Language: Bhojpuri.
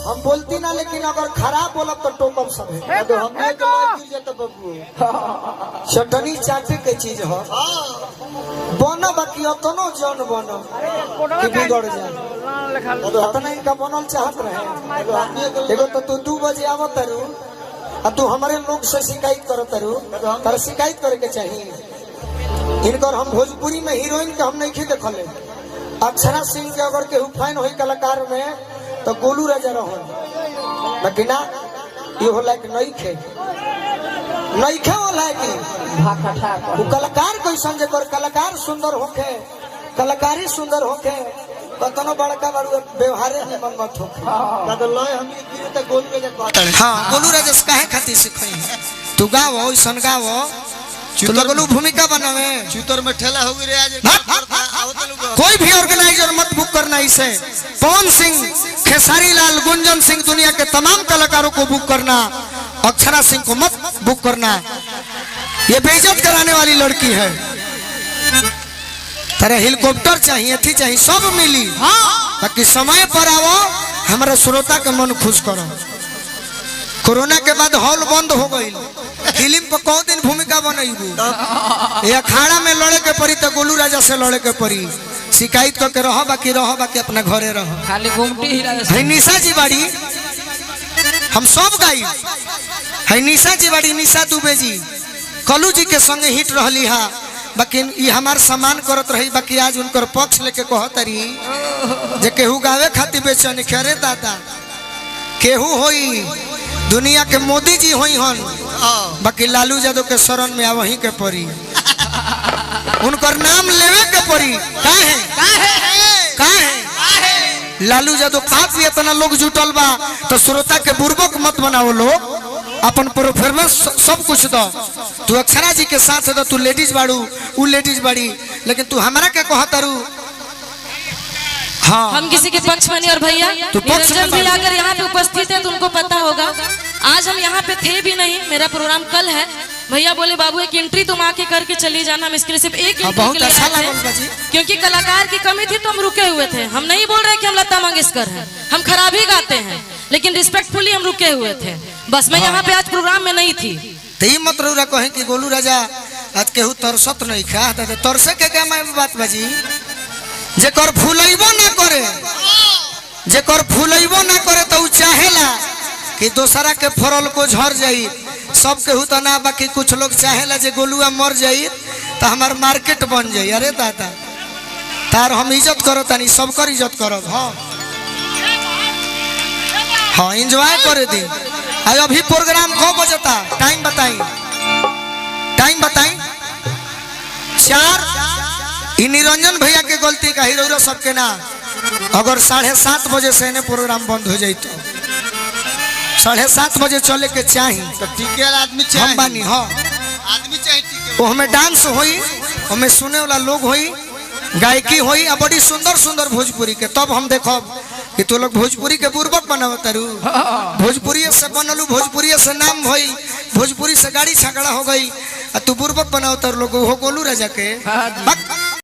हम बोलती ना, लेकिन अगर खराब बोलब तो टोकब सब है। तो हमने तो बबू चटनी चाटे के चीज हो बनो, बाकी अतनो जन बनो कि बिगड़ जाए। अतना इनका बनल चाहत रहे। एगो तो तू 2 बजे आवत तारू और तू हमारे लोग से शिकायत करत तारू, तार शिकायत करे के चाहिए। इनकर हम भोजपुरी में हीरोइन के हम नहीं देखले। अक्षरा सिंह के अगर केहू फाइन हो कलाकार में तो गोलू राजा रहो, लेकिन ना ये होला कि नहीं खे होला कि वो कलाकार कोई समझे कर कलाकार सुंदर होके, कलाकारी सुंदर होके, कतनो बड़का बड़ू व्यवहारे में मत होके। हम तो गोलू राजा हाँ गोलू राजा काहे खातिर सिखाई तू गावो सन गावो तो लगलू भूमिका बनावे। चूतर में ठेला हो गई आज। कोई भी ऑर्गेनाइजर मत बुक करना इसे। पवन सिंह, खेसारी लाल, गुंजन सिंह, दुनिया के तमाम कलाकारों को बुक करना, अक्षरा सिंह को मत बुक करना। ये बेइज्जत कराने वाली लड़की है। तेरे हेलीकॉप्टर चाहिए, थी चाहिए, सब मिली। ताकि समय पर आओ, हमारे श्रोता के मन खुश करो। कोरोना के बाद हॉल बंद हो गई, फिल्म पर कौ दिन भूमिका बनैबू। ये अखाड़ा में लड़े के पड़ी तो गोलू राजा से लड़े के पड़ी। शिकायत करके रहो, बाकी अपना घरे रहो। खाली घूमती ही निशा जी बाड़ी, हम सब गाई है। निशा जी बाड़ी, निशा दुबे जी कलू जी के संगे हिट रहली हा, बाकी ये हमार सम्मान करत रही। बाकी आज उनकर पक्ष लेके कहतरी जे केहू गावे खातिर बेचैन करे दादा। केहू होई दुनिया के मोदी जी होई हन, बाकी लालू यादव के शरण में वहीं के पड़ी। उनकर नाम लेवे के पड़ी। काहे लालू यादव काफी इतना लोग जुटल बा, तो श्रोता के बुर्बक मत बनाओ। लोग अपन परफॉर्मेंस सब कुछ दो। तू अक्षरा जी के साथ दो, तू लेडीज बाड़ू, वो लेडीज बाड़ी, लेकिन तू हमारा के कहतारू। हाँ हम किसी के पक्ष में नहीं। और भैया निरंजन भी अगर यहाँ पे उपस्थित है तो उनको पता होगा आज हम यहाँ पे थे भी नहीं, मेरा प्रोग्राम कल है। भैया बोले बाबू एक एंट्री तुम आके करके चली जाना। हम इसके लिए सिर्फ एक एंट्री के लिए आए थे, क्योंकि कलाकार की कमी थी तो हम रुके हुए थे। हम नहीं बोल रहे कि हम लता मंगेशकर हैं, हम खराब ही गाते हैं, लेकिन रिस्पेक्टफुली हम रुके हुए थे। बस मैं यहाँ पे आज प्रोग्राम में नहीं थी। मत रौरा कहे कि गोलू राजा आज केहू तरसत नहीं खा तरसे के क्या मैं बात बाजी। जेकर फूलैबो ना करे तो चाहेला कि दोसरा के फरल को झड़ जाई। सब केहू तो ना, बाकी कुछ लोग चाहेला जे गोलुआ मर जाई तो हमार मार्केट बन जाई। अरे दादा तार हम इज्जत करो, तानी सबकर इज्जत करो। हाँ एंजॉय करे दी। अभी प्रोग्राम कब बजता? टाइम बताई 4। निरंजन भैया के गलती का हीरो सबके ना। अगर 7:30 बजे से ने प्रोग्राम बंद हो जाए तो 7:30 बजे चले के चाहिए। तो ठीक है आदमी चाहिए, बानी हाँ आदमी चाहिए। वो हमें डांस होई, हमें सुने वाला लोग होई, गायकी होई, और बड़ी सुंदर सुंदर भोजपुरी के। तब हम देखो कि तू लोग भोजपुरी के बुर्बक बनावतारू। भोजपुरी से बनलू, भोजपुरी से नाम भई, भोजपुरी से गाड़ी छगड़ा हो गई, तू बुर्बक बनावतारू लोग हो गोलू राजा के।